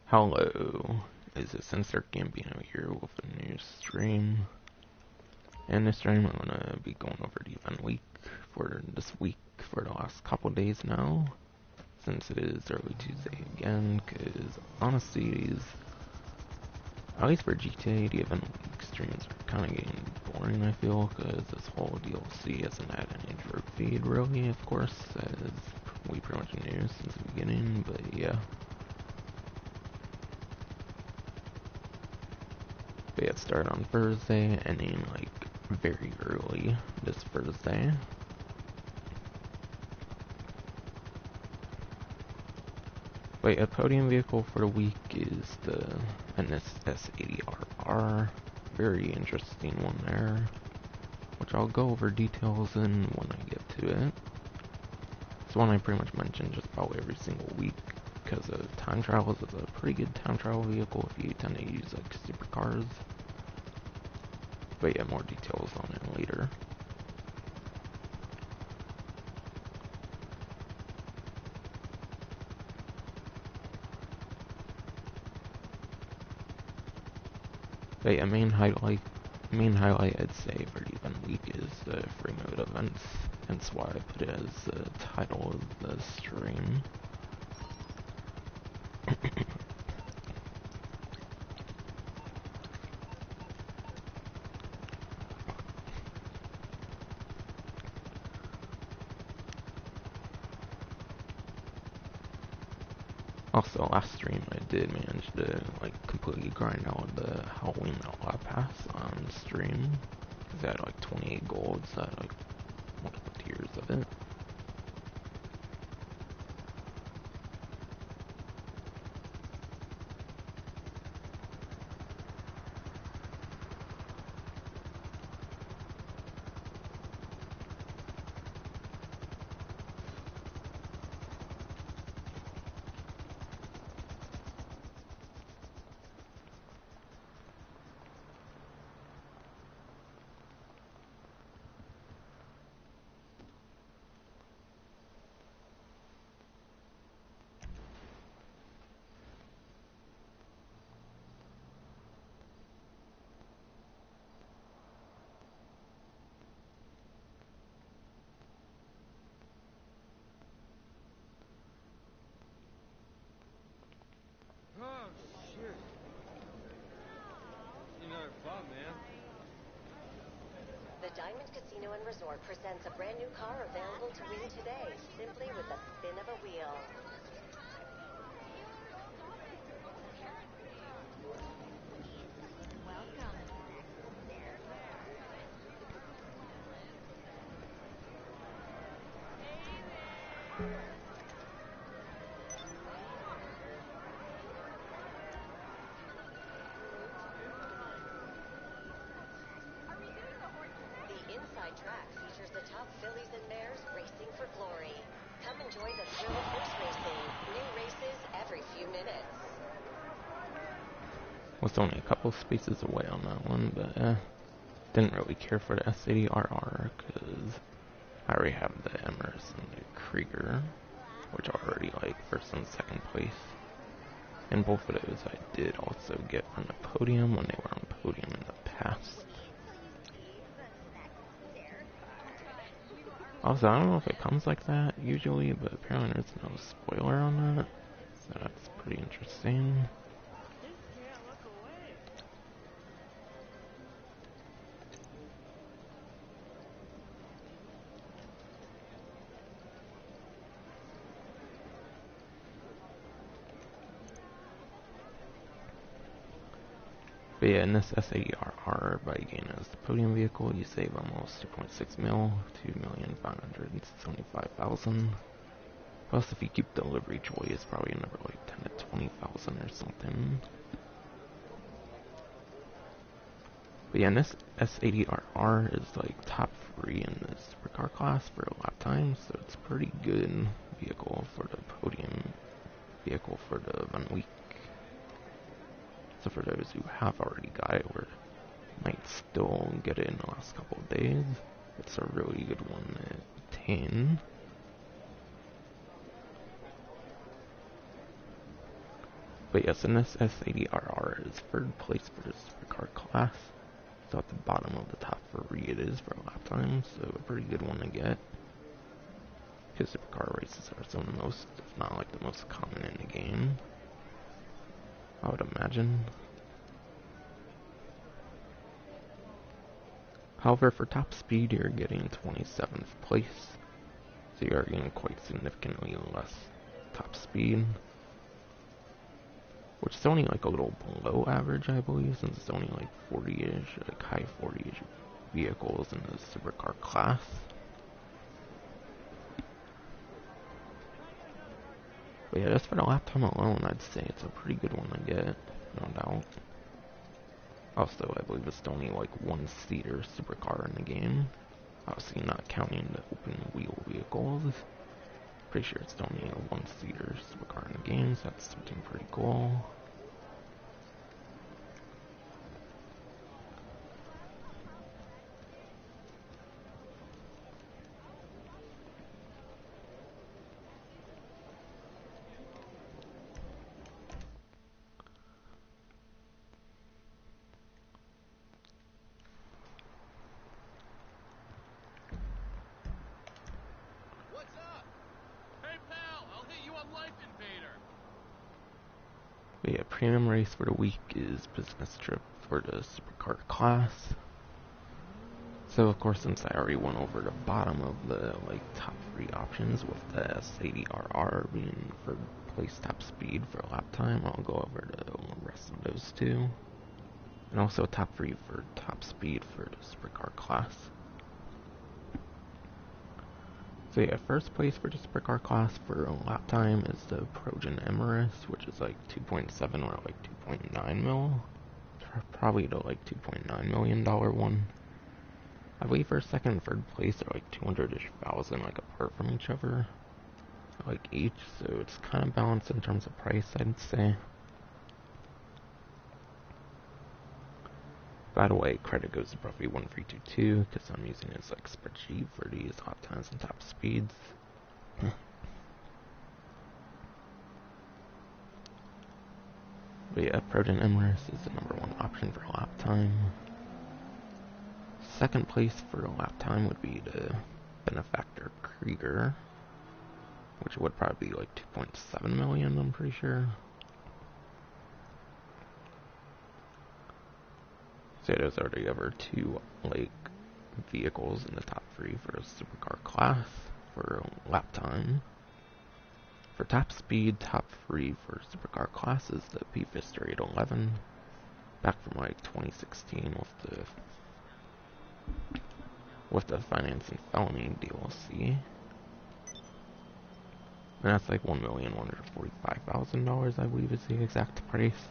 Hello, this is Sensor Gambino here with a new stream. In this stream, I'm gonna be going over the event week for this week for the last couple days now, since it is early Tuesday again. Cause honestly, at least for GTA, the event week streams are kind of getting boring. I feel, cause this whole DLC hasn't had any drip feed really. Of course, as we pretty much knew since the beginning, but yeah. We had started on Thursday, ending like very early this Thursday. Wait, a podium vehicle for the week is the S80RR. Very interesting one there, which I'll go over details in when I get to it. It's one I pretty much mention just about every single week because of time travels. It's a pretty good time travel vehicle if you tend to use like supercars. But yeah, more details on it later. But yeah, main highlight I'd say for the event week is the Freemode events. Hence why I put it as the title of the stream. Also, last stream I did manage to like completely grind out the Halloween Outlaw Pass on stream. Cause I had like 28 gold, so I had like multiple tiers of it. Diamond Casino and Resort presents a brand new car available to win today, simply with the spin of a wheel. Track features the top fillies and mares racing for glory. Come enjoy the thrill of horse racing. New races every few minutes. Was only a couple spaces away on that one, but didn't really care for the S80RR because I already have the Emirates and the Krieger, which are already like first and second place. And both of those I did also get from the podium when they were on podium in the past. Also, I don't know if it comes like that usually, but apparently there's no spoiler on that, so that's pretty interesting. But yeah, in this S80RR, by getting as the podium vehicle, you save almost 2.6 mil, 2,575,000. Plus, if you keep delivery choice, it's probably another like 10 to 20,000 or something. But yeah, and this S80RR is like top 3 in the supercar class for a lot of times, so it's a pretty good vehicle for the podium vehicle for the event week. So for those who have already got it or might still get it in the last couple of days, it's a really good one to obtain. But yes, in this S80RR is third place for the supercar class. So at the bottom of the top 3 it is for lap time, so a pretty good one to get. Because supercar races are some of the most, if not like the most common in the game, I would imagine. However, for top speed, you're getting 27th place, so you are getting quite significantly less top speed, which is only like a little below average, I believe, since it's only like 40-ish, like high 40-ish vehicles in the supercar class. But yeah, just for the lap time alone, I'd say it's a pretty good one to get, no doubt. Also, I believe it's only like one-seater supercar in the game. Obviously not counting the open wheel vehicles. Pretty sure it's only a one-seater supercar in the game, so that's something pretty cool. But yeah, premium race for the week is business trip for the supercar class. So of course, since I already went over the bottom of the like top 3 options with the S80RR being for place top speed for lap time, I'll go over the rest of those 2. And also top 3 for top speed for the supercar class. So yeah, first place for the supercar class for lap time is the Progen Emirates, which is like 2.7 or like 2.9 mil. Probably the like $2.9 million one. I believe for second and third place are like 200-ish thousand, like apart from each other, like each, so it's kind of balanced in terms of price, I'd say. By the way, credit goes to Bruffy 1322 because I'm using his like spreadsheet for these hot times and top speeds. But yeah, Progen Emirates is the #1 option for lap time. Second place for lap time would be the Benefactor Krieger, which would probably be like 2.7 million, I'm pretty sure. So those are the other 2 like vehicles in the top 3 for the supercar class for lap time. For top speed, top 3 for supercar class is the P-Fister 811, back from like 2016 with the Finance and Felony DLC. And that's like $1,145,000, I believe is the exact price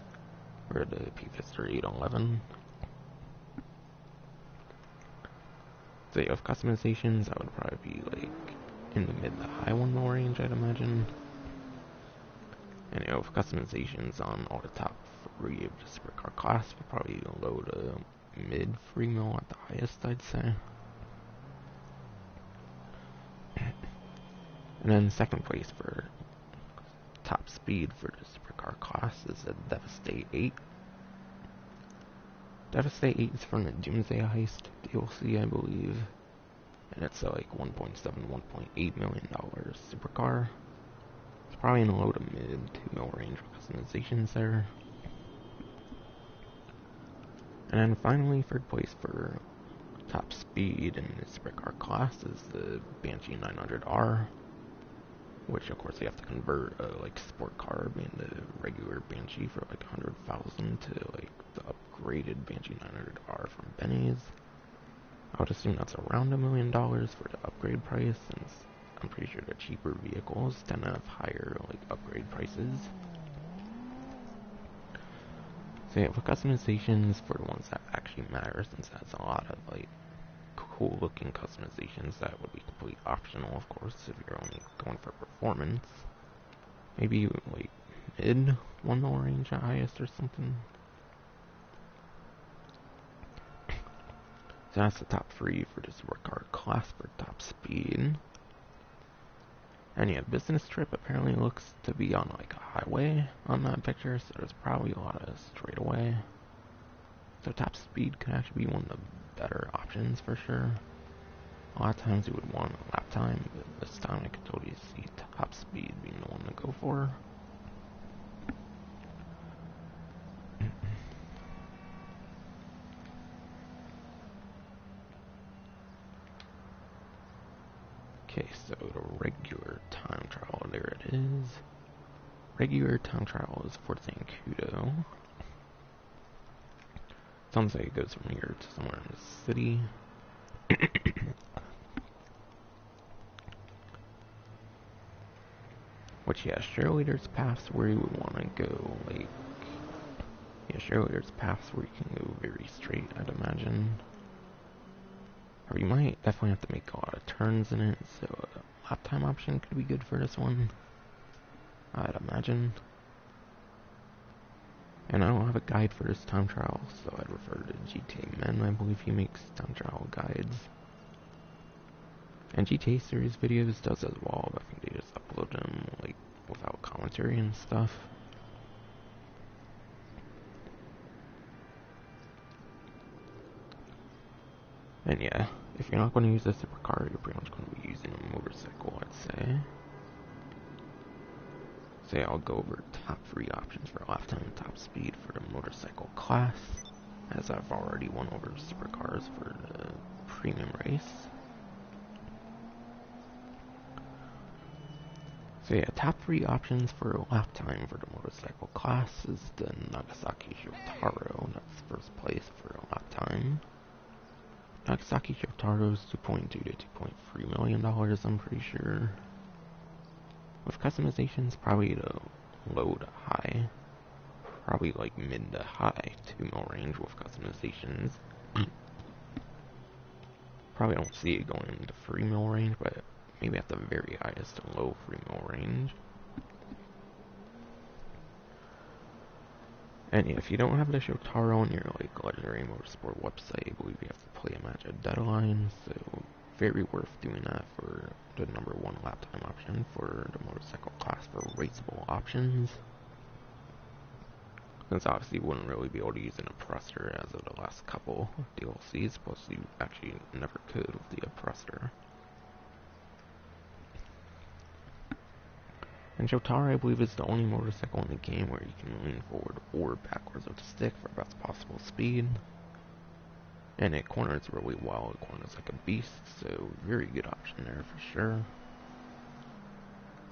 for the P-Fister 811. So yeah, with customizations, that would probably be like in the mid to high 1 mil range, I'd imagine. And you know, with customizations on all the top 3 of the supercar class, would probably low to mid 3 mil at the highest, I'd say. And then second place for top speed for the supercar class is a Devastate 8. Devastate 8 is from the Doomsday Heist DLC, I believe. And it's like $1.7, $1.8 million supercar. It's probably in the low to mid 2 mil range with customizations there. And then finally, third place for top speed in the supercar class is the Banshee 900R, which of course you have to convert a like sport car being the regular Banshee for like 100,000 to like the upgraded Banshee 900R from Benny's. I would assume that's around $1 million for the upgrade price, since I'm pretty sure the cheaper vehicles tend to have higher like upgrade prices. So yeah, for customizations, for the ones that actually matter, since that's a lot of like cool looking customizations that would be completely optional, of course, if you're only going for performance. Maybe like mid 1 mil range at highest or something. So that's the top 3 for the supercar class for top speed. And yeah, business trip apparently looks to be on like a highway on that picture, so there's probably a lot of straightaway. So top speed could actually be one of the better options for sure. A lot of times you would want a lap time, but this time I could totally see top speed being the one to go for. Okay, so the regular time trial, there it is. Regular time trial is for Zancudo. Sounds like it goes from here to somewhere in the city. Which, yeah, cheerleaders paths where you would want to go, like, yeah, cheerleaders paths where you can go very straight, I'd imagine. Or you might definitely have to make a lot of turns in it, so a lap time option could be good for this one, I'd imagine. And I don't have a guide for this time trial, so I'd refer to GTA Men. I believe he makes time trial guides. And GTA series videos does as well, but I think they just upload them like without commentary and stuff. And yeah, if you're not going to use a supercar, you're pretty much going to be using a motorcycle, I'd say. So yeah, I'll go over top 3 options for lap time and top speed for the motorcycle class, as I've already went over supercars for the premium race. So yeah, top 3 options for lap time for the motorcycle class is the Nagasaki Shotaro. That's first place for lap time. Nagasaki Shotaro is $2.2 to $2.3 million, I'm pretty sure. With customizations, probably the low to high. Probably like mid to high 2 mil range with customizations. Probably don't see it going into 3 mil range, but maybe at the very highest to low 3 mil range. And yeah, if you don't have the Shotaro on your like Legendary Motorsport website, I believe you have to play a match at deadline, so very worth doing that for the number 1 lap time option for the motorcycle class for raceable options. Since obviously you wouldn't really be able to use an oppressor as of the last couple DLCs, plus you actually never could with the oppressor. And Shotaro, I believe, is the only motorcycle in the game where you can lean forward or backwards with the stick for best possible speed. And it corners really well, it corners like a beast, so very good option there for sure.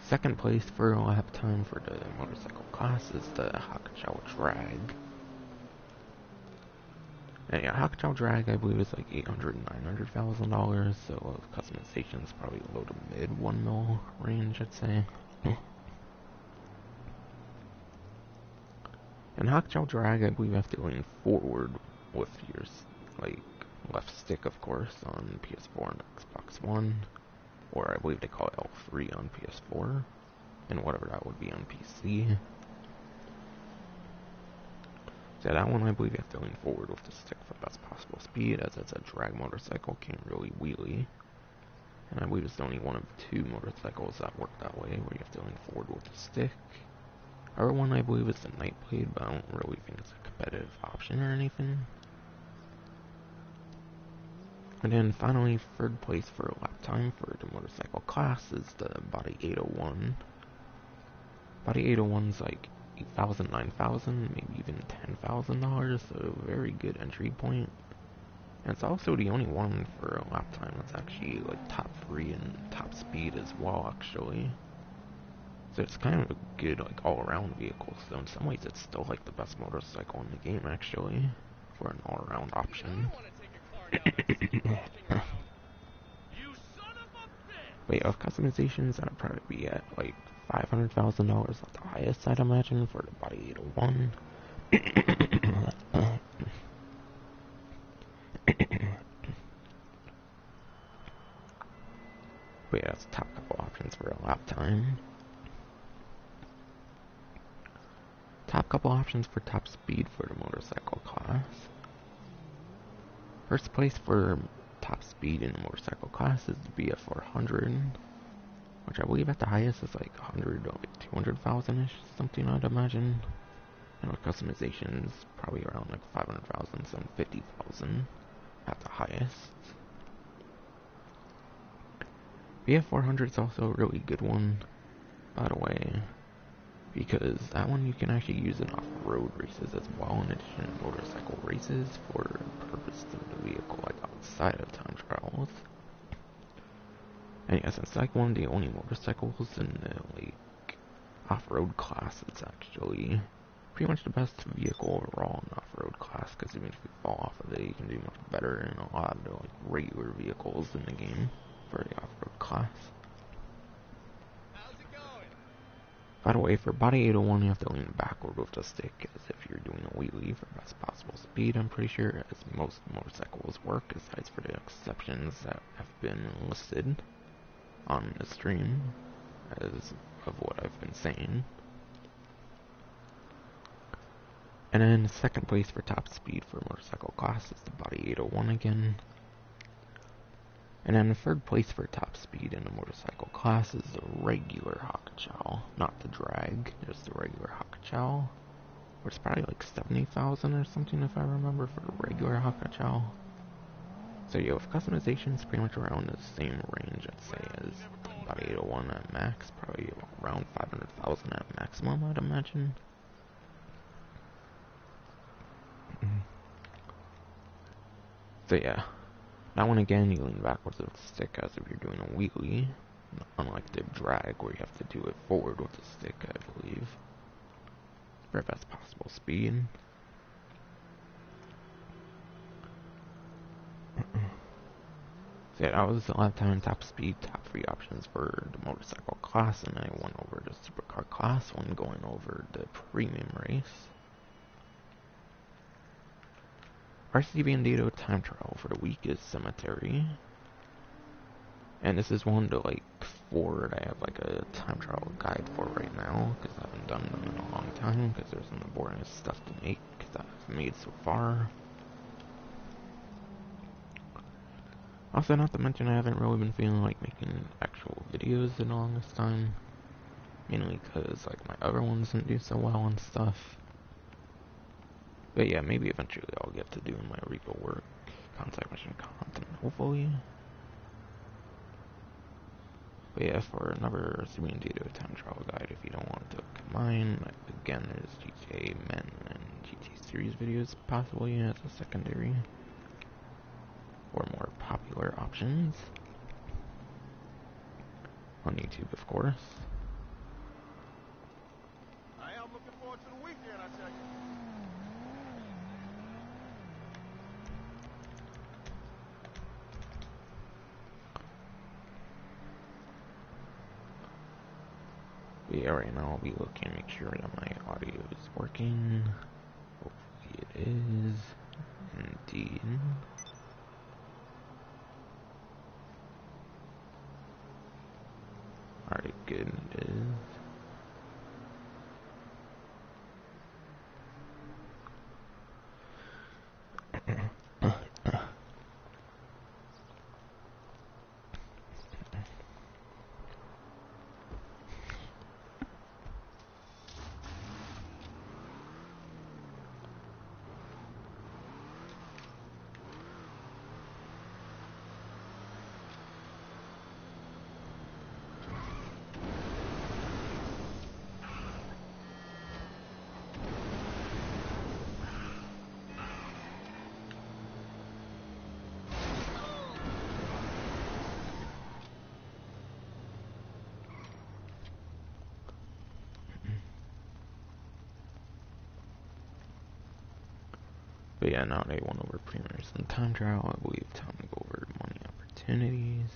Second place for lap time for the motorcycle class is the Hakuchou Drag. And yeah, Hakuchou Drag, I believe, is like $800,000 to $900,000, so customization is probably low to mid 1 mil range, I'd say. And Hakuchou Drag, I believe you have to lean forward with your, like, left stick, of course, on PS4 and Xbox One. Or I believe they call it L3 on PS4. And whatever that would be on PC. So that one, I believe you have to lean forward with the stick for best possible speed, as it's a drag motorcycle, can't really wheelie. And I believe it's only one of 2 motorcycles that work that way, where you have to lean forward with the stick. Other one I believe is the Nightblade, but I don't really think it's a competitive option or anything. And then finally, third place for lap time for the motorcycle class is the Body 801. Body 801's like $8,000, $9,000, maybe even $10,000, so very good entry point. And it's also the only one for a lap time that's actually like top 3 in top speed as well, actually. So it's kind of a good, like, all-around vehicle, so in some ways it's still, like, the best motorcycle in the game, actually, for an all-around option. But yeah, with customizations, that'd probably be at, like, $500,000 at the highest, I'd imagine, for the Body 801. But yeah, that's the top couple options for a lap time. Top couple options for top speed for the motorcycle class. First place for top speed in the motorcycle class is the BF400. which I believe at the highest is like 100 or like 200,000-ish, something I'd imagine. And with customizations, probably around like 500,000, 750,000 at the highest. But yeah, 400 is also a really good one, by the way, because that one you can actually use in off-road races as well, in addition to motorcycle races for the purpose of the vehicle, like outside of time trials. And yeah, since like one of the only motorcycles in the like off-road class, it's actually pretty much the best vehicle overall in off-road class, because even if you fall off of it, you can do much better in a lot of the like regular vehicles in the game for the off-road class. How's it going? By the way, for body 801, you have to lean backward with the stick, as if you're doing a wheelie for best possible speed, I'm pretty sure, as most motorcycles work, aside for the exceptions that have been listed on the stream, as of what I've been saying. And then second place for top speed for motorcycle class is the body 801 again. And then third place for top speed in the motorcycle class is the regular Hakuchou, not the drag, just the regular Hakuchou, which is probably like 70,000 or something if I remember for the regular Hakuchou. So yeah, with customizations pretty much around the same range, I'd say, as the body 801 at max, probably around 500,000 at maximum, I'd imagine. So yeah, that one again, you lean backwards with the stick as if you're doing a wheelie, unlike the drag where you have to do it forward with the stick, I believe, for best possible speed. So yeah, that was the lap time, top speed, top 3 options for the motorcycle class, and I went over the supercar class when going over the premium race. RC Bandito time trial for the week is Cemetery. And this is one to like forward. I have like a time trial guide for right now, because I haven't done them in a long time, because there's some boring stuff to make that I've made so far. Also, not to mention, I haven't really been feeling like making actual videos in the longest time. Mainly because like my other ones didn't do so well and stuff. But yeah, maybe eventually I'll get to doing my regal work, contact mission content, hopefully. But yeah, for another Serene Dito time trial guide, if you don't want to look at mine, again, there's GTA Men and GT Series videos possibly as a secondary, or more popular options, on YouTube, of course. I am looking forward to the weekend, I tell you. But yeah, right now I'll be looking to make sure that my audio is working. Hopefully it is. Indeed. Alright, good, it is. But yeah, now they went over premiers and time trial, I believe time to go over money opportunities.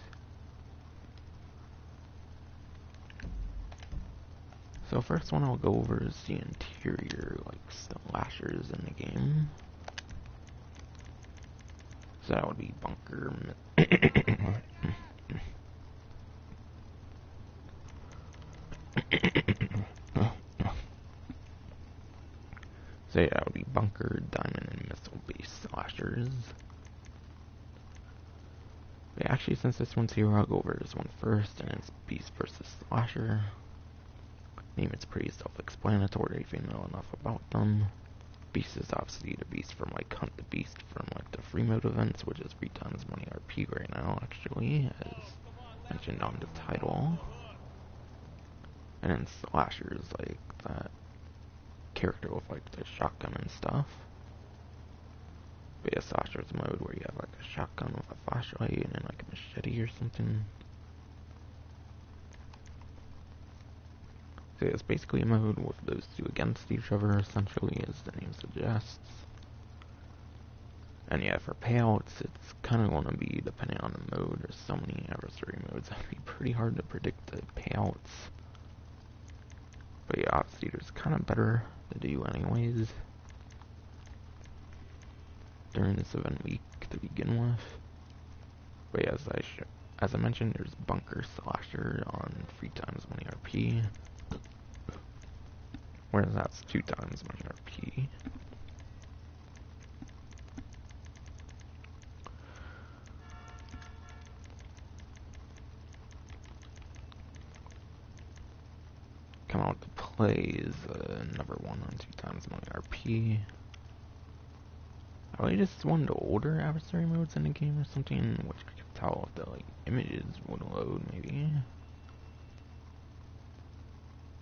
So first one I'll go over is the interior, like slashers in the game. So that would be bunker. So yeah, that would be bunker, diamond, and missile-based slashers. But actually, since this one's here, I'll go over this one first, and it's Beast versus Slasher. Name is pretty self-explanatory if you know enough about them. Beast is obviously the Beast from like Hunt the Beast from like the Freemode events, which is 3 times money RP right now, actually, as mentioned on the title. And then Slasher is like that character with like the shotgun and stuff. But yeah, Slasher's mode where you have like a shotgun with a flashlight and then like a machete or something. So yeah, it's basically a mode with those two against each other, essentially, as the name suggests. And yeah, for payouts, it's kind of going to be depending on the mode. There's so many adversary modes, it'd be pretty hard to predict the payouts. But yeah, obviously there's kind of better to do anyways during this event week to begin with. But yeah, as I mentioned, there's Bunker Slasher on 3 times money RP. Whereas that's 2 times money RP. Come out to play is number 1 on 2 times money RP. I really just one of the older adversary modes in the game or something, which I could tell if the like images would load maybe.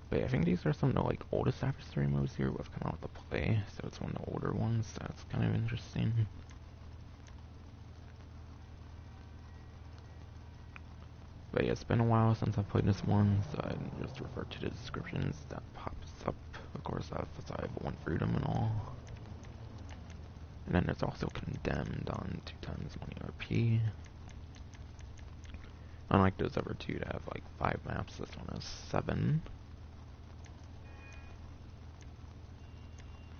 But yeah, I think these are some of the like oldest adversary modes here we've come out to play, so it's one of the older ones. That's kind of interesting. But yeah, it's been a while since I played this one, so I just refer to the descriptions that pops up. Of course, as I went through them and all. And then there's also Condemned on 2 times money RP. Unlike those other two that have like 5 maps, this one has 7.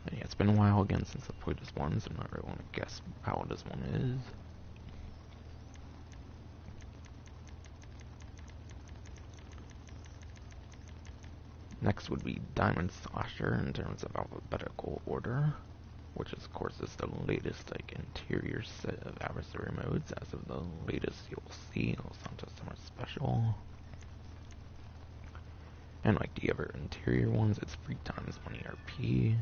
And yeah, it's been a while again since I played this one, so I'm not really want to guess how this one is. Next would be Diamond Slasher in terms of alphabetical order, which of course is the latest like interior set of adversary modes. As of the latest you'll see, Santos Summer Special. And like the other interior ones, it's 3 times money RP.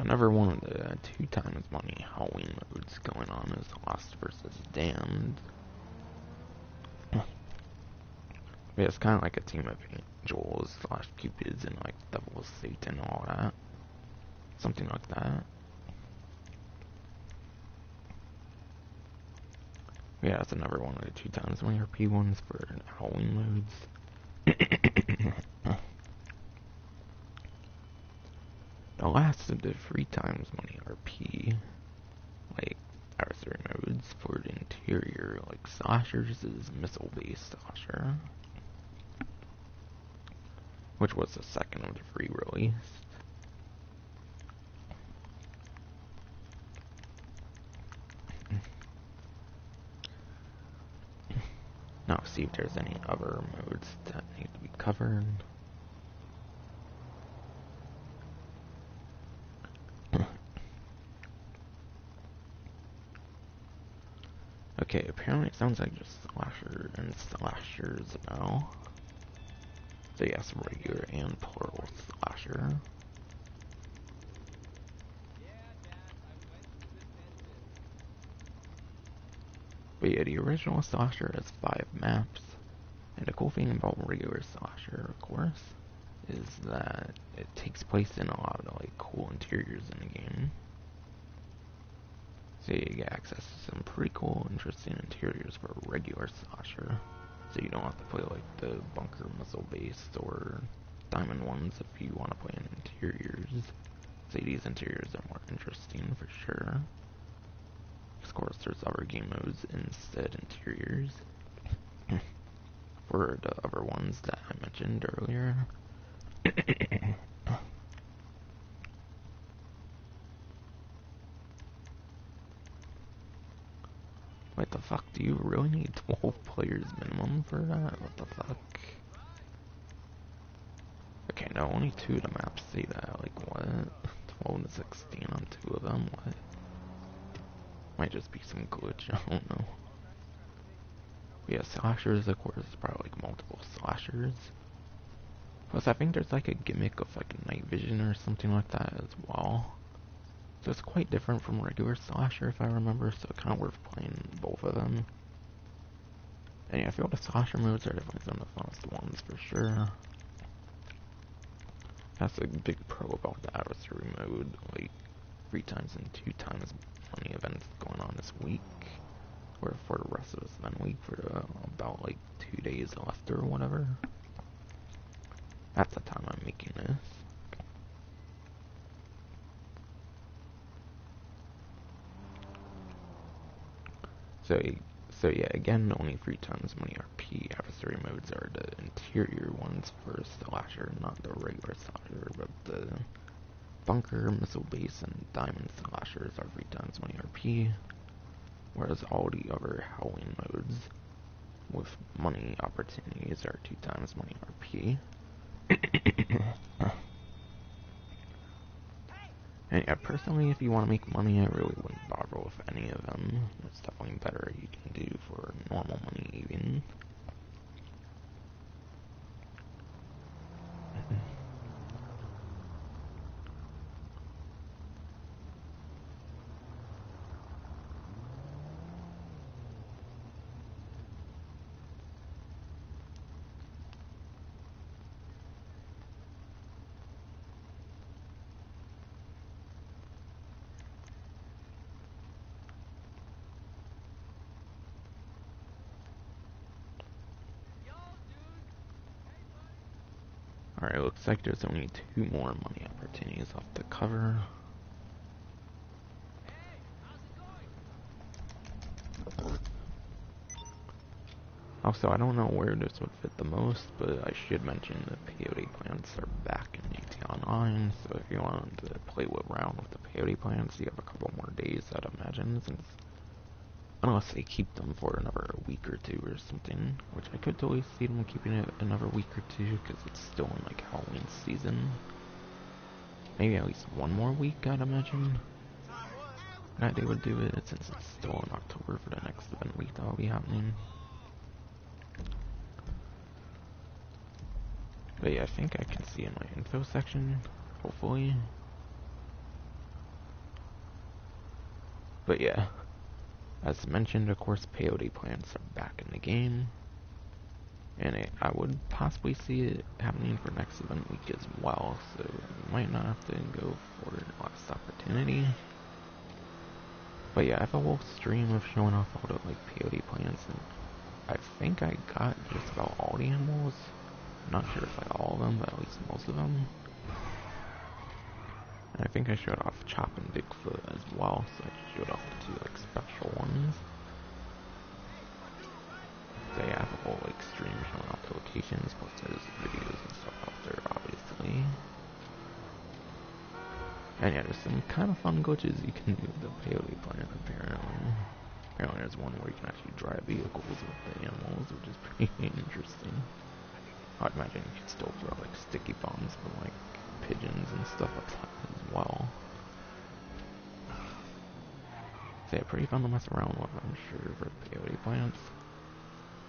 Another one of the 2 times money Halloween modes going on is Lost versus Damned. Yeah, it's kind of like a team of angels slash cupids and like devil Satan and all that. Something like that. Yeah, that's another one of the 2 times money RP ones for Halloween modes. The last of the 3 times money RP, like, adversary modes for the interior, like, slashers is missile-based slasher, which was the second of the 3 released. Now, see if there's any other modes that need to be covered. Okay, apparently it sounds like just slasher and slashers now. So yes, regular and plural slasher. But yeah, the original slasher has 5 maps. And the cool thing about regular slasher, of course, is that it takes place in a lot of like cool interiors in the game. So you get access to some pretty cool, interesting interiors for a regular slasher. So you don't have to play like the bunker missile based or diamond ones if you want to play in interiors. So these interiors are more interesting for sure. Of course, there's other game modes instead interiors. For the other ones that I mentioned earlier. What the fuck? Do you really need 12 players minimum for that? What the fuck? Okay, no, only 2 of the maps say that. Like, what? 12 to 16 on 2 of them? What? Might just be some glitch, I don't know. But yeah, slashers, of course, is probably like multiple slashers. Plus, I think there's like a gimmick of like night vision or something like that as well. So it's quite different from regular slasher if I remember, so kind of worth playing both of them. And yeah, I feel the slasher modes are definitely some of the funnest ones for sure. That's a big pro about the adversary mode, like 3 times and 2 times money events going on this week. Or for the rest of this event week for about like 2 days left or whatever. That's the time I'm making this. So yeah, again, only 3 times money RP. Adversary modes are the interior ones for slasher, not the regular slasher, but the bunker, missile base, and diamond slashers are 3 times money RP. Whereas all the other Halloween modes with money opportunities are 2 times money RP. And yeah, personally, if you want to make money, I really wouldn't bother with any of them. It's definitely better you can do for normal money even. Alright, looks like there's only 2 more money opportunities left to cover. Also, I don't know where this would fit the most, but I should mention the peyote plants are back in GTA Online, so if you want to play around with the peyote plants, you have a couple more days, I'd imagine, since unless they keep them for another week or 2 or something, which I could totally see them keeping it another week or 2, because it's still in, like, Halloween season. Maybe at least 1 more week, I'd imagine. That they would do it, since it's still in October for the next event week that'll be happening. But yeah, I think I can see in my info section, hopefully. But yeah. As mentioned, of course, peyote plants are back in the game, and I would possibly see it happening for next event week as well, so you might not have to go for the last opportunity. But yeah, I have a whole stream of showing off all the like peyote plants, and I think I got just about all the animals. I'm not sure if like all of them, but at least most of them. And I think I showed off Chop and Bigfoot as well, so I just showed off the 2 like special ones. So yeah, I have a whole like stream showing off the locations, plus there's videos and stuff out there, obviously. And yeah, there's some kind of fun glitches you can do with the peyote plant, apparently. Apparently there's one where you can actually drive vehicles with the animals, which is pretty interesting. I'd imagine you could still throw like sticky bombs for like pigeons and stuff like that as well. So yeah, pretty fun to mess around with, I'm sure, for peyote plants.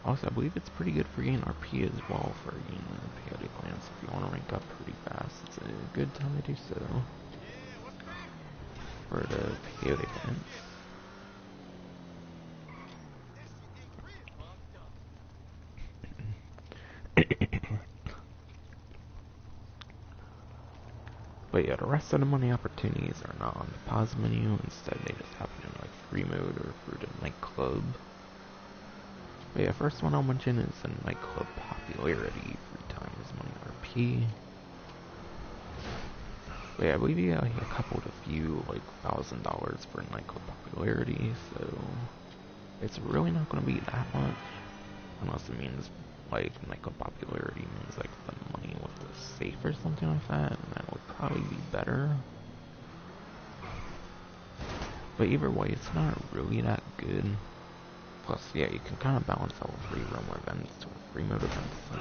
Also, I believe it's pretty good for getting RP as well for getting the peyote plants. If you want to rank up pretty fast, it's a good time to do so. For the peyote plants. But yeah, the rest of the money opportunities are not on the pause menu. Instead, they just happen in like Freemode or through the nightclub. But yeah, first one I'll mention is the nightclub popularity, 3 times money RP. But yeah, I believe you get like a couple to few, like $1,000 for nightclub popularity, so it's really not going to be that much. Unless it means, like, nightclub popularity means, like, the money with the safe or something like that, and that would probably be better. But either way, it's not really that good. Plus, yeah, you can kind of balance out free roam events to free mode events, and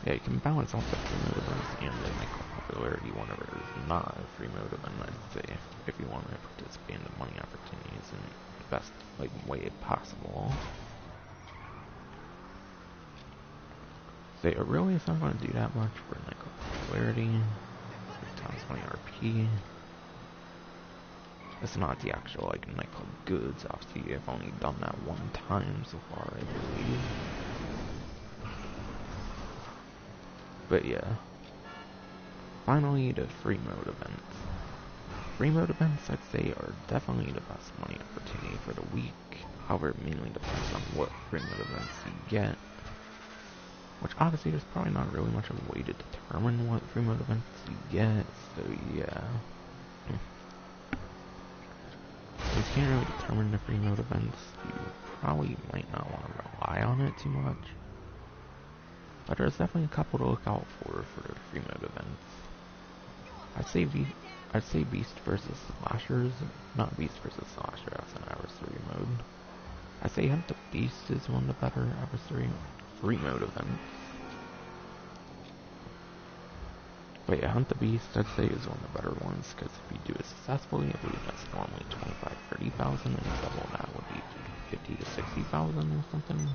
yeah, you can balance out the free mode events and the nightclub popularity whenever there's not a free mode event, I'd say, if you want to participate in the money opportunities in the best way possible. So it really is not going to do that much for nightclub popularity. 3 times 20 RP. It's not the actual nightclub goods. Obviously, I've only done that one time so far, I believe. But yeah. Finally, the free mode events. Free mode events, I'd say, are definitely the best money opportunity for the week. However, it mainly depends on what free mode events you get. Which obviously there's probably not really much of a way to determine what free mode events you get. So yeah. If you can't really determine the free mode events, you probably might not want to rely on it too much. But there's definitely a couple to look out for the free mode events. I'd say Beast versus Slashers, not Beast versus Slasher, that's an adversary mode. I'd say Hunt the Beast is one of the better adversary free mode events. But yeah, Hunt the Beast, I'd say, is one of the better ones, because if you do it successfully, I believe that's normally 25,000, 30,000, and double that would be 50 to 60,000 or something.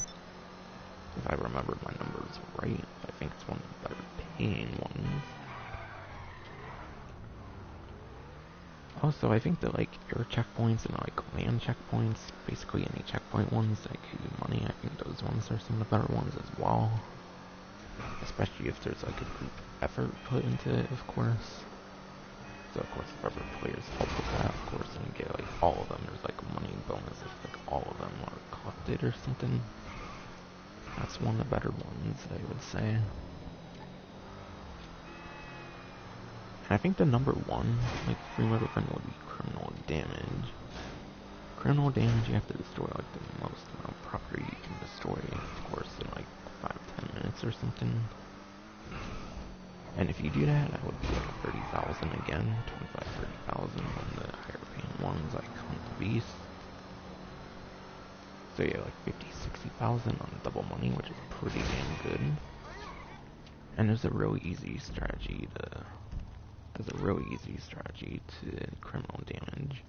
If I remember my numbers right, I think it's one of the better paying ones. Also, I think that air checkpoints and land checkpoints, basically any checkpoint ones that give you money, I think those ones are some of the better ones as well. Especially if there's a group effort put into it, of course. So of course, if other players help with that, of course, and you get all of them, there's a money bonus if all of them are collected or something. That's one of the better ones, I would say. And I think the number one free mode event would be criminal damage. Criminal damage, you have to destroy the most amount of property you can destroy, of course, in 5-10 minutes or something. And if you do that, that would be 30,000 again, 25-30,000 on the higher paying ones Hunt the Beast. So yeah, 50-60,000 on double money, which is pretty damn good. And there's a really easy strategy to criminal damage.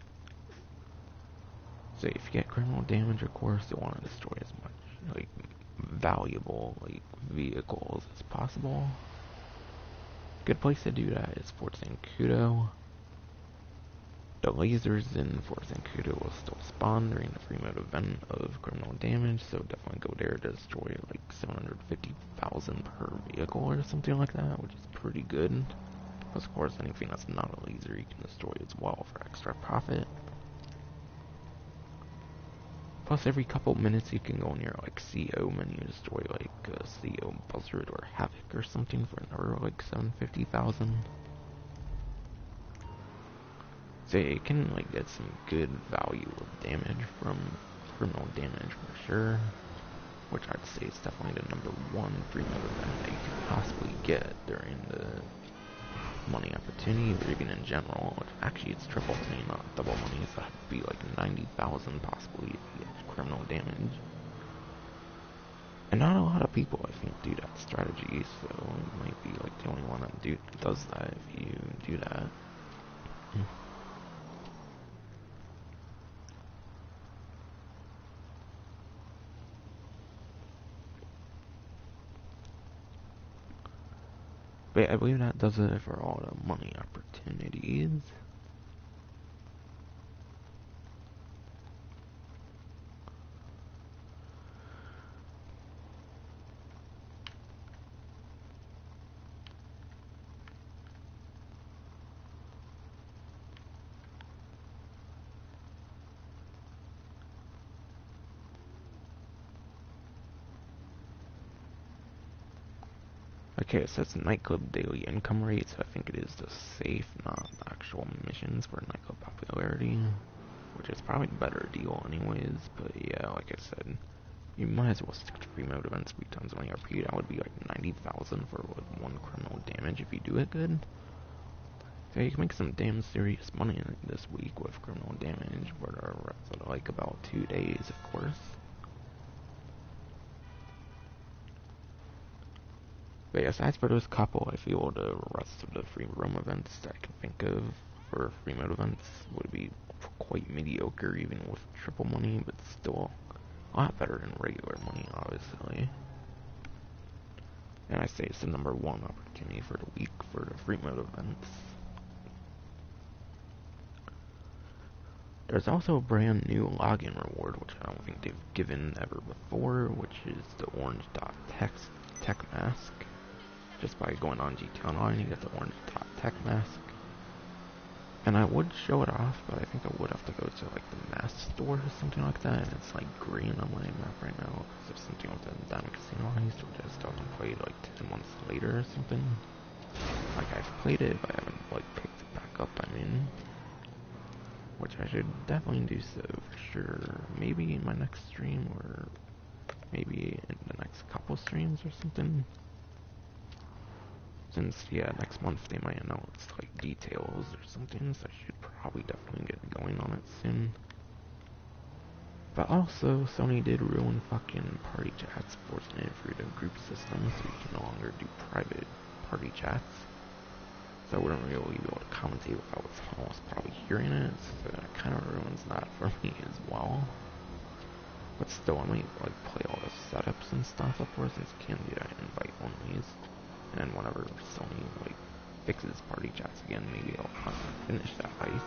So if you get criminal damage, of course, you want to destroy as much valuable vehicles as possible. Good place to do that is Fort Zancudo. The lasers in Fort Zancudo will still spawn during the free mode event of criminal damage, so definitely go there to destroy 750,000 per vehicle or something like that, which is pretty good. Plus, of course, anything that's not a laser you can destroy as well for extra profit. Plus, every couple minutes you can go in your CO menu to destroy a CO buzzard or havoc or something for another 750,000. So you can get some good value of damage from criminal damage for sure, which I'd say is definitely the number one free mode event that you can possibly get during the money opportunity, or even in general. Actually, it's triple money, not double money, so that'd be 90,000 possibly if you get criminal damage. And not a lot of people, I think, do that strategy, so you might be the only one that does that if you do that. But I believe that does it for all the money opportunities. Okay, it says nightclub daily income rate, so I think it is the safe, not the actual missions for nightclub popularity, which is probably the better deal anyways. But yeah, like I said, you might as well stick to free mode events 3 times 20 RP. That would be 90,000 for 1 criminal damage if you do it good. So you can make some damn serious money this week with criminal damage, but like about 2 days, of course. But yeah, aside for those couple, I feel the rest of the free roam events that I can think of for Freemode events would be quite mediocre, even with triple money, but still a lot better than regular money, obviously. And I say it's the #1 opportunity for the week for the Freemode events. There's also a brand new login reward, which I don't think they've given ever before, which is the orange tech mask. Just by going on GT Online, you get the orange tech mask. And I would show it off, but I think I would have to go to like the mask store or something like that. And it's like green on my map right now because of something with the Diamond Casino Heist, which I still haven't played like 10 months later or something. Like I've played it, but I haven't like picked it back up. I mean, which I should definitely do so for sure. Maybe in my next stream or maybe in the next couple streams or something. Since, yeah, next month they might announce, like, details or something, so I should probably definitely get going on it soon. But also, Sony did ruin fucking party chats, forcing it through the group system, so you can no longer do private party chats. So I wouldn't really be able to commentate without someone else probably hearing it, so that kind of ruins that for me as well. But still, I might, like, play all the setups and stuff, of course, since you can do that invite onlys. And whenever Sony like fixes party chats again, maybe I'll finish that heist.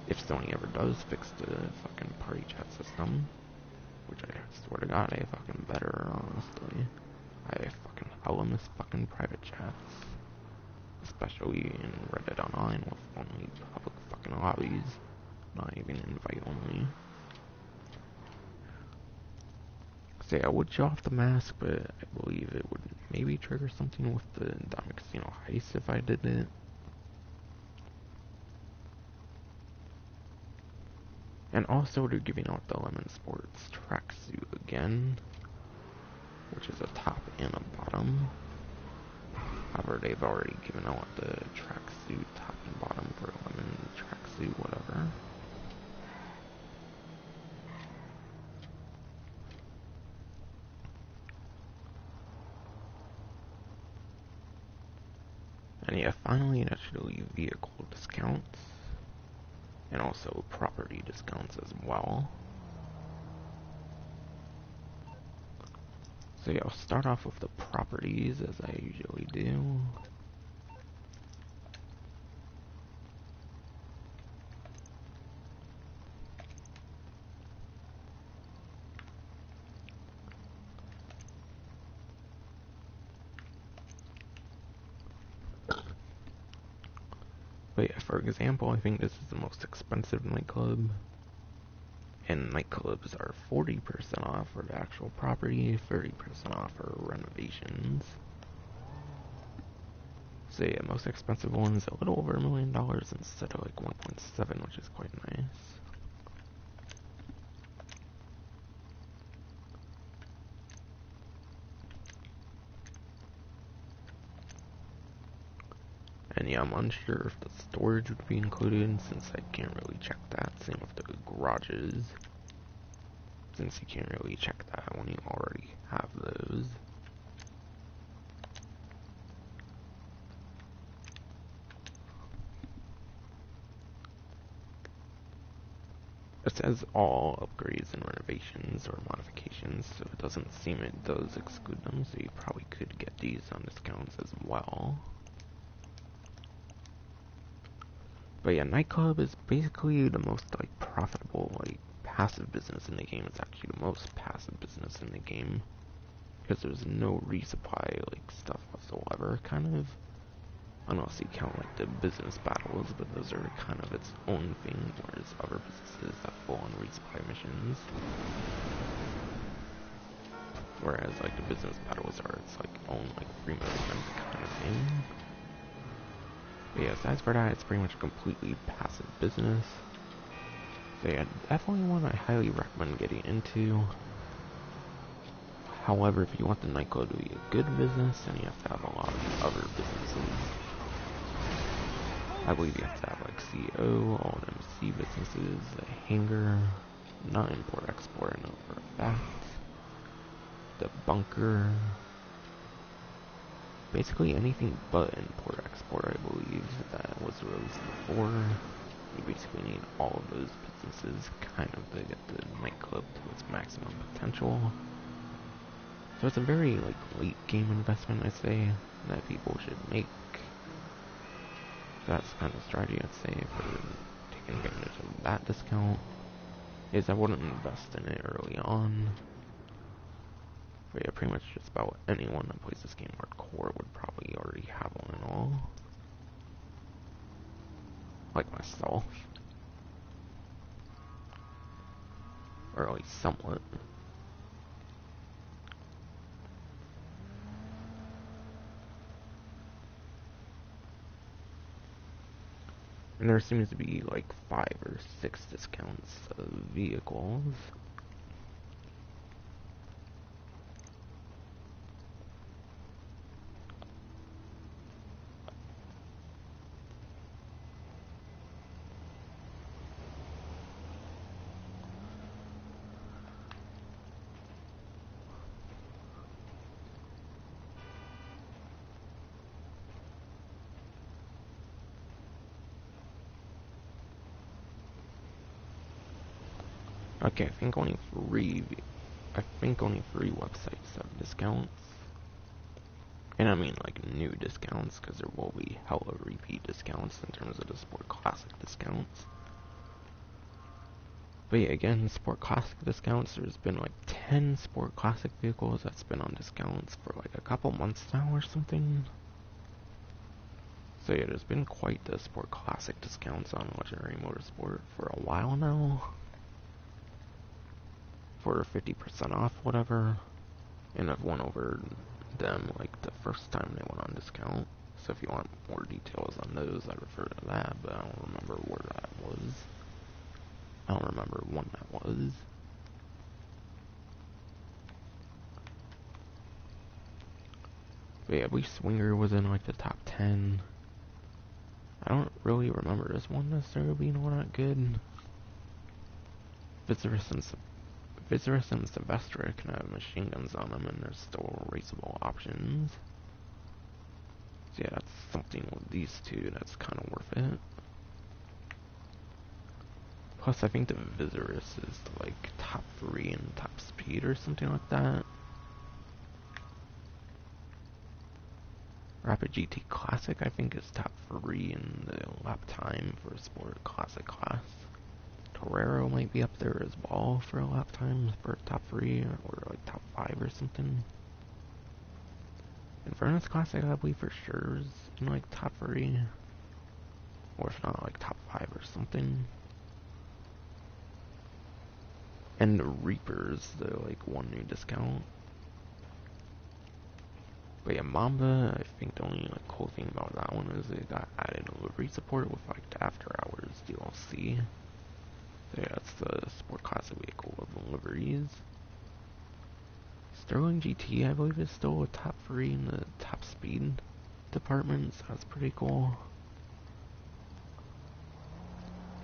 If Sony ever does fix the fucking party chat system, which I swear to God they fucking better, honestly. I miss fucking private chats, especially in Reddit Online with only public fucking lobbies, not even invite only. Say I would show off the mask, but I believe it would maybe trigger something with the Diamond Casino Heist if I did it. And also they're giving out the Lemon Sports tracksuit again, which is a top and a bottom. However, they've already given out the tracksuit top and bottom for Lemon tracksuit, whatever. And yeah, finally that should leave vehicle discounts. And also property discounts as well. So yeah, I'll start off with the properties as I usually do. But yeah, for example, I think this is the most expensive nightclub. And nightclubs are 40% off for the actual property, 30% off for renovations. So yeah, most expensive one's a little over $1 million instead of like 1.7, which is quite nice. And yeah, I'm unsure if the storage would be included since I can't really check that. Same with the garages, since you can't really check that when you already have those. It says all upgrades and renovations or modifications, so it doesn't seem it does exclude them, so you probably could get these on discounts as well. But yeah, nightclub is basically the most like profitable like passive business in the game. It's actually the most passive business in the game because there's no resupply like stuff whatsoever. Kind of, I don't know if you count like the business battles, but those are kind of its own thing, whereas other businesses have full-on resupply missions. Whereas like the business battles are its like own like Freemode event kind of thing. But yeah, aside for that, it's pretty much completely passive business. So yeah, definitely one I highly recommend getting into. However, if you want the nightclub to be a good business, then you have to have a lot of other businesses. I believe you have to have like CO, all MC businesses, a hangar, not import-export, I know for a fact, the bunker, basically anything but import-export, I believe, that was released before. You basically need all of those businesses kind of to get the nightclub to its maximum potential. So it's a very like late game investment, I'd say, that people should make. So that's kind of strategy I'd say for taking advantage of that discount. Is I wouldn't invest in it early on. But yeah, pretty much just about anyone that plays this game hardcore would probably already have one and all. Like myself. Or at least somewhat. And there seems to be like 5 or 6 discounts of vehicles. Okay, I think only 3 websites have discounts. And I mean like new discounts, because there will be hella repeat discounts in terms of the Sport Classic discounts. But yeah, again, Sport Classic discounts, there's been like 10 Sport Classic vehicles that's been on discounts for like a couple months now or something. So yeah, there's been quite the Sport Classic discounts on Legendary Motorsport for a while now. For 50% off, whatever. And I've went over them like the first time they went on discount. So if you want more details on those, I refer to that, but I don't remember where that was. I don't remember when that was. But yeah, I believe Swinger was in like the top 10. I don't really remember this one necessarily being all that good. Viserys and Sylvester can have machine guns on them, and there's still raceable options. So yeah, that's something with these two that's kind of worth it. Plus, I think the Viserys is like top 3 in top speed or something like that. Rapid GT Classic, I think, is top 3 in the lap time for a Sport Classic class. Torero might be up there as well for a lap time for top 3 or like top 5 or something. Infernus Classic, I believe for sure is in like top 3, or if not like top 5 or something. And the Reapers, they're like one new discount. But yeah, Mamba, I think the only like cool thing about that one is it got added delivery support with like the After Hours DLC. So yeah, that's the Sport Classic vehicle with deliveries. Sterling GT, I believe, is still a top 3 in the top speed department, so that's pretty cool.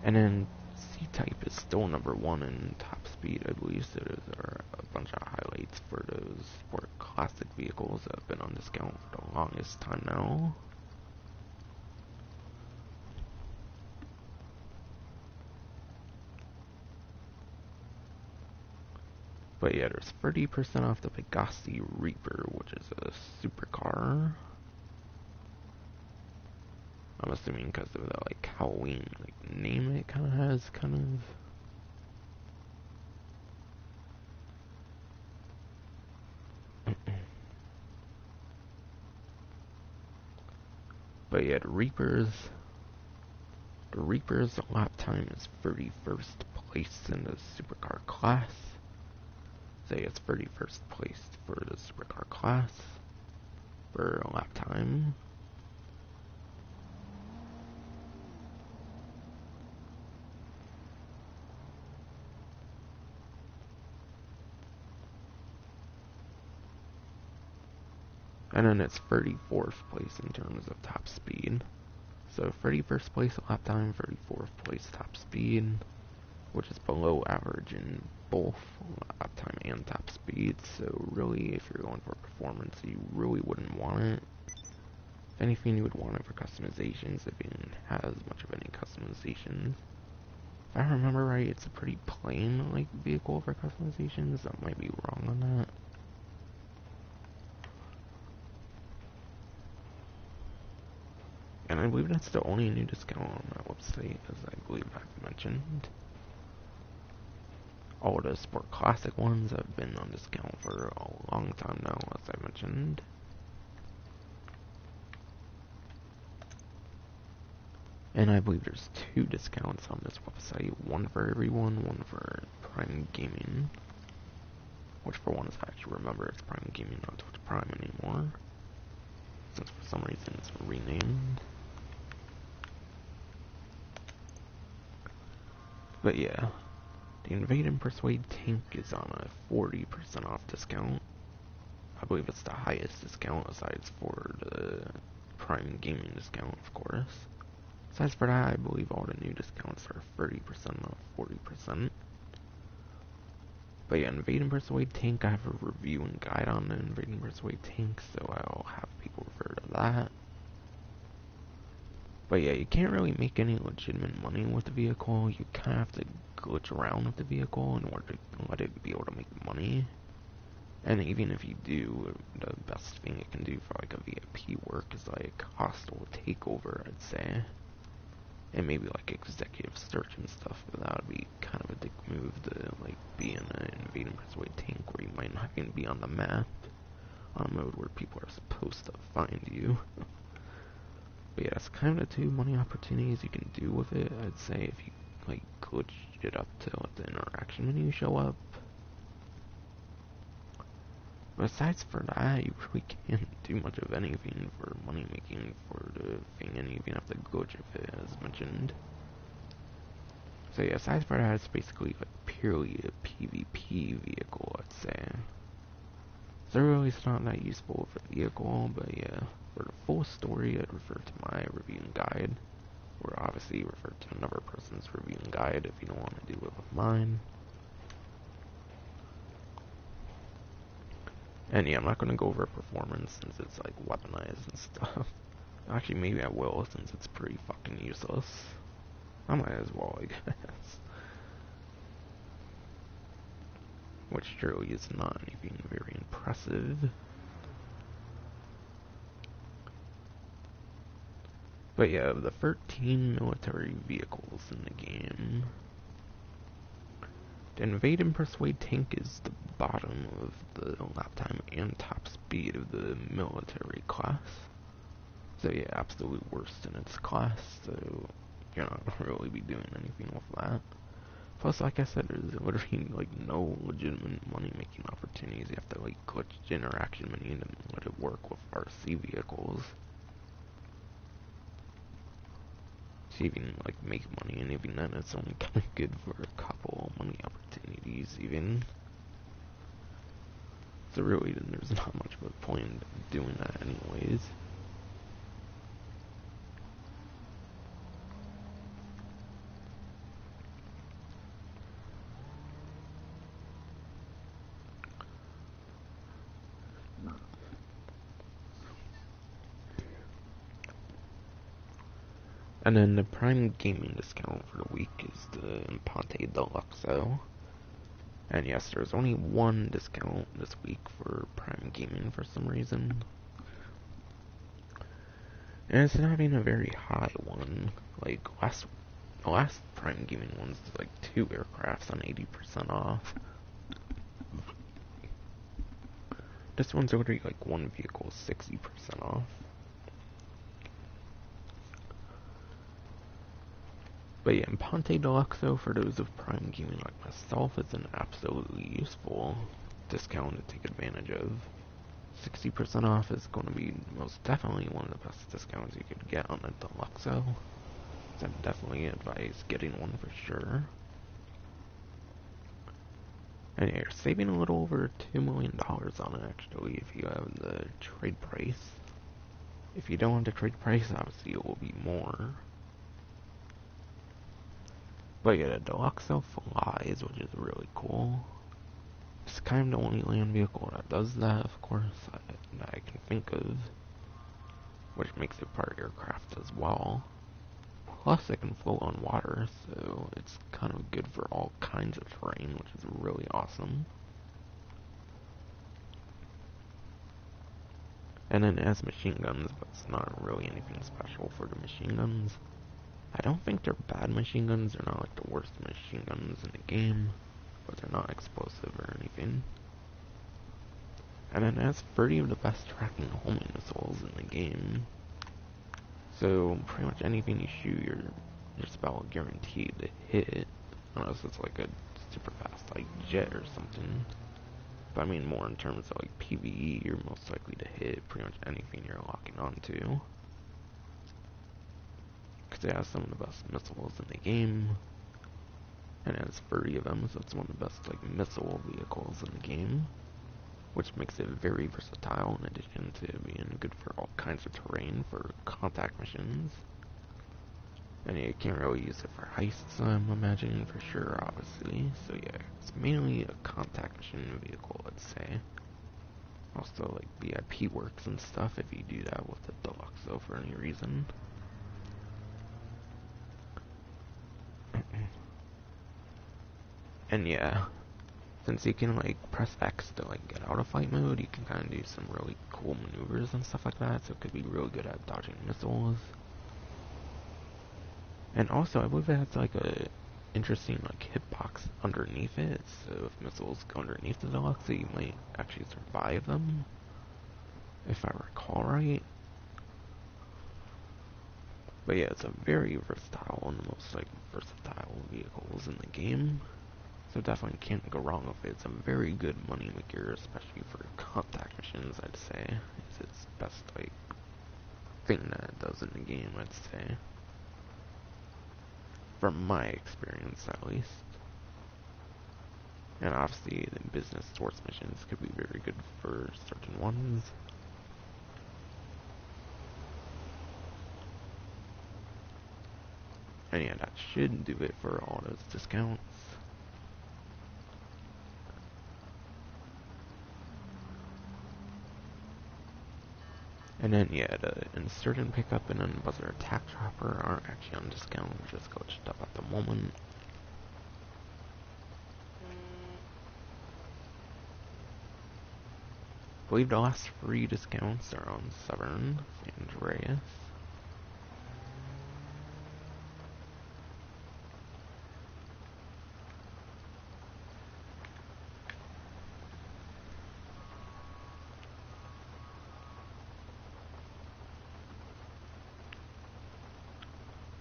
And then C-Type is still number 1 in top speed, I believe, so there are a bunch of highlights for those Sport Classic vehicles that have been on discount for the longest time now. But yeah, there's 30% off the Pegasi Reaper, which is a supercar. I'm assuming because of the like Halloween like name it kind of has, kind of. But yeah, the Reaper's lap time is 31st place in the supercar class. Say it's 31st place for the supercar class for a lap time. And then it's 34th place in terms of top speed. So 31st place lap time, 34th place top speed, which is below average in both lap time and top speed. So really, if you're going for performance, you really wouldn't want it. If anything, you would want it for customizations, if it didn't have as much of any customizations. If I remember right, it's a pretty plain like vehicle for customizations. I might be wrong on that. And I believe that's the only new discount on that website, as I believe I've mentioned. All the Sport Classic ones have been on discount for a long time now, as I mentioned. And I believe there's 2 discounts on this website, one for everyone, one for Prime Gaming. Which for once I actually remember it's Prime Gaming, not Twitch Prime anymore. Since for some reason it's renamed. But yeah, the Invade and Persuade tank is on a 40% off discount. I believe it's the highest discount aside for the Prime Gaming discount, of course. Besides for that, I believe all the new discounts are 30% off 40%. But yeah, Invade and Persuade tank, I have a review and guide on the Invade and Persuade tank, so I'll have people refer to that. But yeah, you can't really make any legitimate money with the vehicle. You kind of have to glitch around with the vehicle in order to let it be able to make money. And even if you do, the best thing it can do for like a VIP work is like hostile takeover, I'd say. And maybe like executive search and stuff, but that would be kind of a dick move to like be in an Invade and Persuade tank where you might not even be on the map, on a mode where people are supposed to find you. But yeah, that's kind of the 2 money opportunities you can do with it. I'd say if you like glitch it up to let the interaction menu show up. But aside for that, you really can't do much of anything for money making for the thing, and you even have to glitch if it, as mentioned. So yeah, aside for that, it's basically like purely a PvP vehicle, I'd say. So really it's not that useful for the vehicle, but yeah, for the full story, I'd refer to my review and guide, or obviously refer to another person's review and guide if you don't want to do it with mine. And yeah, I'm not going to go over performance since it's like weaponized and stuff. Actually, maybe I will since it's pretty fucking useless. I might as well, I guess. Which surely is not anything very impressive. But yeah, of the 13 military vehicles in the game, the Invade and Persuade tank is the bottom of the lap time and top speed of the military class. So yeah, absolute worst in its class, so you're not gonna really be doing anything with that. Plus, like I said, there's literally like no legitimate money-making opportunities. You have to like glitch the interaction menu and let it work with RC vehicles to even like make money, and even then it's only kind of good for a couple money opportunities even. So really, then there's not much of a point in doing that anyways. And then the Prime Gaming discount for the week is the Imponte Deluxo. And yes, there's only one discount this week for Prime Gaming for some reason. And it's not even a very high one. Like, the last Prime Gaming one's like 2 aircrafts on 80% off. This one's already like 1 vehicle 60% off. But yeah, Imponte Deluxo, for those of Prime Gaming like myself, is an absolutely useful discount to take advantage of. 60% off is going to be most definitely one of the best discounts you could get on a Deluxo. So I'd definitely advise getting one for sure. And yeah, you're saving a little over $2 million on it actually if you have the trade price. If you don't have the trade price, obviously it will be more. But yeah, the deluxe flies, which is really cool. It's kind of the only land vehicle that does that, of course, that I can think of. Which makes it part aircraft as well. Plus it can float on water, so it's kind of good for all kinds of terrain, which is really awesome. And then it has machine guns, but it's not really anything special for the machine guns. I don't think they're bad machine guns, they're not like the worst machine guns in the game, but they're not explosive or anything. And then it has 30 of the best tracking homing missiles in the game. So pretty much anything you shoot, you're just about guaranteed to hit, unless it's like a super fast like jet or something. But I mean more in terms of like PvE, you're most likely to hit pretty much anything you're locking onto. Because it has some of the best missiles in the game, and it has 30 of them, so it's one of the best like missile vehicles in the game, which makes it very versatile in addition to being good for all kinds of terrain for contact missions. And you can't really use it for heists, I'm imagining, for sure, obviously. So yeah, it's mainly a contact mission vehicle, let's say. Also, like, VIP works and stuff if you do that with the deluxe, though, for any reason. And yeah, since you can, like, press X to, like, get out of flight mode, you can kind of do some really cool maneuvers and stuff like that, so it could be really good at dodging missiles. And also, I believe it has like a interesting like hitbox underneath it, so if missiles go underneath the deluxe, you might actually survive them, if I recall right. But yeah, it's a very versatile, one of the most like versatile vehicles in the game, so definitely can't go wrong with it. It's a very good money maker, especially for contact missions, I'd say. It's its best like thing that it does in the game, I'd say. From my experience, at least. And obviously, the business sports missions could be very good for certain ones. And yeah, that should do it for all those discounts. And then yeah, the Insurgent Pickup and then Buzzer Attack Chopper aren't actually on discount, they're just glitched up at the moment. I believe the last 3 discounts are on Severn, San Andreas.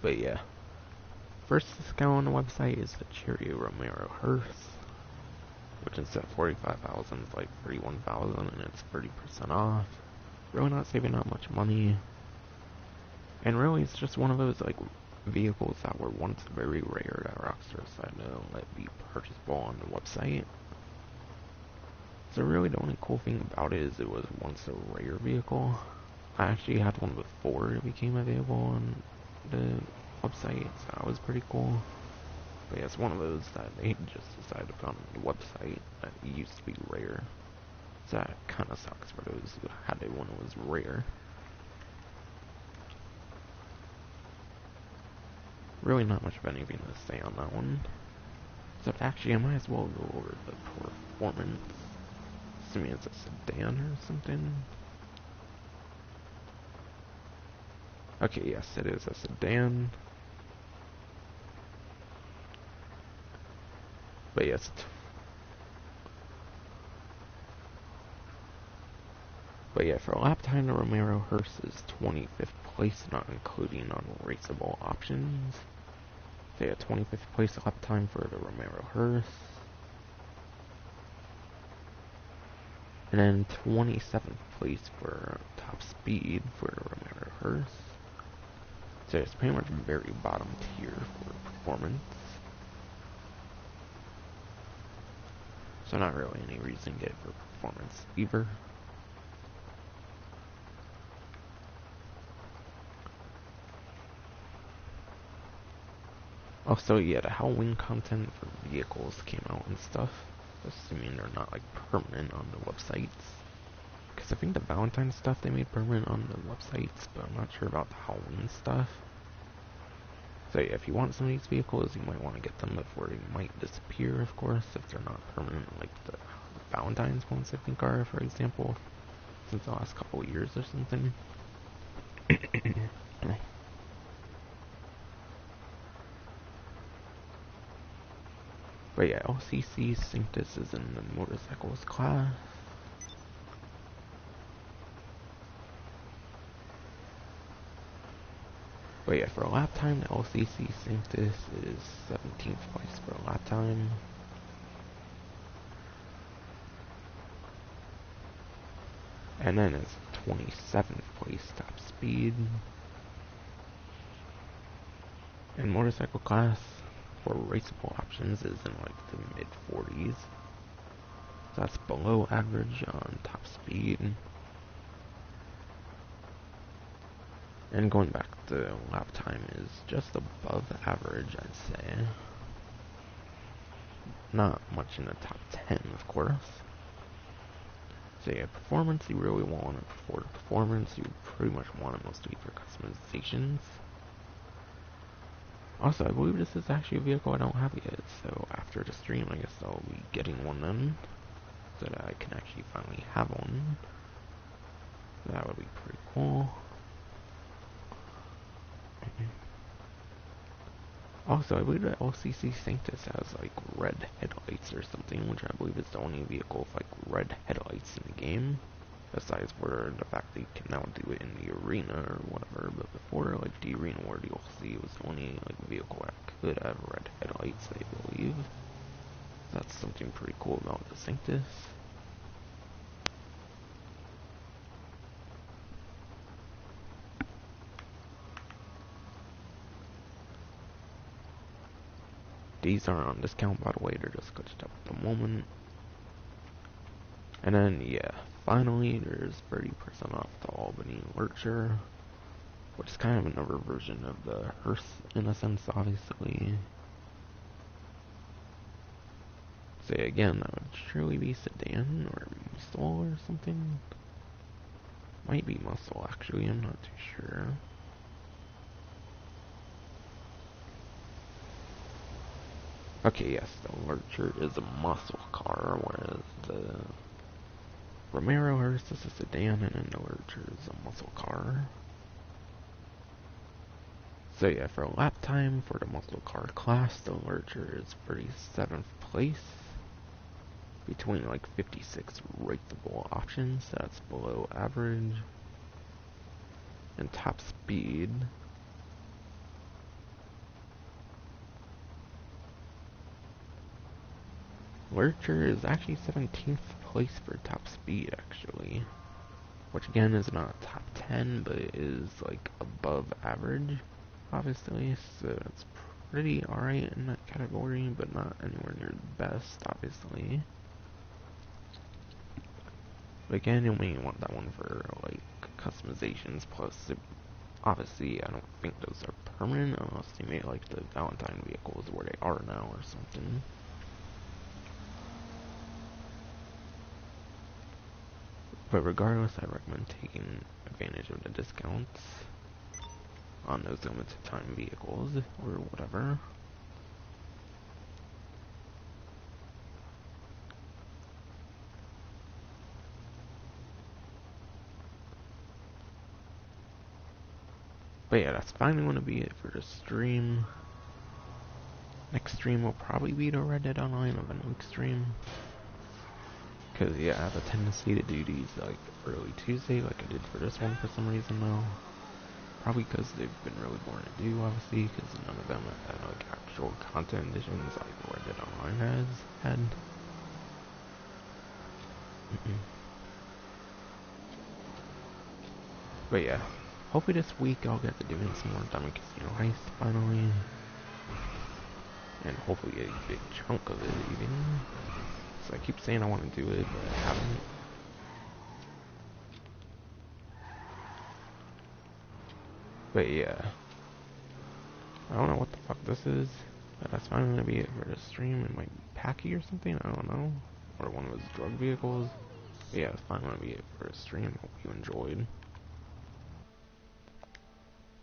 But yeah, first discount on the website is the Cherry Romero hearse, which instead of 45,000 is like 31,000, and it's 30% off. Really not saving that much money. And really, it's just one of those like vehicles that were once very rare that Rockstar decided to let be purchasable on the website. So really, the only cool thing about it is it was once a rare vehicle. I actually had one before it became available on the website, so that was pretty cool. But yeah, it's one of those that they just decided to put on the website that used to be rare. So that kind of sucks for those who had it when it was rare. Really not much of anything to say on that one. So actually, I might as well go over the performance. Assuming it's a sedan or something. Okay, yes, it is a sedan. But yes, for lap time, the Romero hearse is 25th place, not including unraceable options. So yeah, 25th place lap time for the Romero hearse. And then 27th place for top speed for the Romero hearse. So it's pretty much very bottom tier for performance. So not really any reason to get it for performance either. Also, yeah, the Halloween content for vehicles came out and stuff. Assuming they're not like permanent on the websites. Because I think the Valentine's stuff they made permanent on the websites, but I'm not sure about the Halloween stuff. So yeah, if you want some of these vehicles, you might want to get them before they might disappear, of course, if they're not permanent, like the Valentine's ones I think are, for example, since the last couple of years or something. But yeah, LCC Santos is in the motorcycles class. But yeah, for a lap time, the LCC Santos is 17th place for a lap time. And then it's 27th place top speed. And motorcycle class for raceable options is in like the mid 40s. So that's below average on top speed. And going back to lap time is just above average, I'd say. Not much in the top 10, of course. So yeah, performance, you really want it for performance. You pretty much want it mostly for customizations. Also, I believe this is actually a vehicle I don't have yet, so after the stream, I guess I'll be getting one then, so that I can actually finally have one. That would be pretty cool. Also, I believe that LCC Santos has like red headlights or something, which I believe is the only vehicle with like red headlights in the game. Besides for the fact that you can now do it in the arena or whatever, but before like the arena where you'll see it was the only like vehicle that could have red headlights, I believe. That's something pretty cool about the Santos. These aren't on discount, by the way, they're just glitched up at the moment. And then, yeah, finally, there's 30% off the Albany Lurcher, which is kind of another version of the hearse, in a sense, obviously. So yeah, again, that would surely be sedan, or muscle, or something. Might be muscle, actually, I'm not too sure. Okay, yes, the Lurcher is a muscle car, whereas the Romero hearse is a sedan, and then the Lurcher is a muscle car. So yeah, for lap time for the muscle car class, the Lurcher is 37th place. Between like 56 rateable options, that's below average. And top speed. Lurcher is actually 17th place for top speed, actually. Which again is not top 10, but it is like above average, obviously. So it's pretty alright in that category, but not anywhere near the best, obviously. But again, you'll mainly want that one for like customizations, plus obviously I don't think those are permanent unless they made like the Valentine vehicles where they are now or something. But regardless, I recommend taking advantage of the discounts on those limited time vehicles or whatever. But yeah, that's finally going to be it for the stream. Next stream will probably be the Red Dead Online event stream. Because, yeah, I have a tendency to do these, like, early Tuesday, like I did for this one for some reason, though. Probably because they've been really boring to do, obviously, because none of them have, like, actual content additions like Red Dead Online has had. But, yeah, hopefully this week I'll get to doing some more Diamond Casino Heist, finally. And hopefully a big chunk of it, even. So I keep saying I want to do it, but I haven't. But yeah. I don't know what the fuck this is. But that's fine gonna be it for the stream. It might be Packy or something, I don't know. Or one of his drug vehicles. But yeah, it's fine gonna be it for the stream. Hope you enjoyed.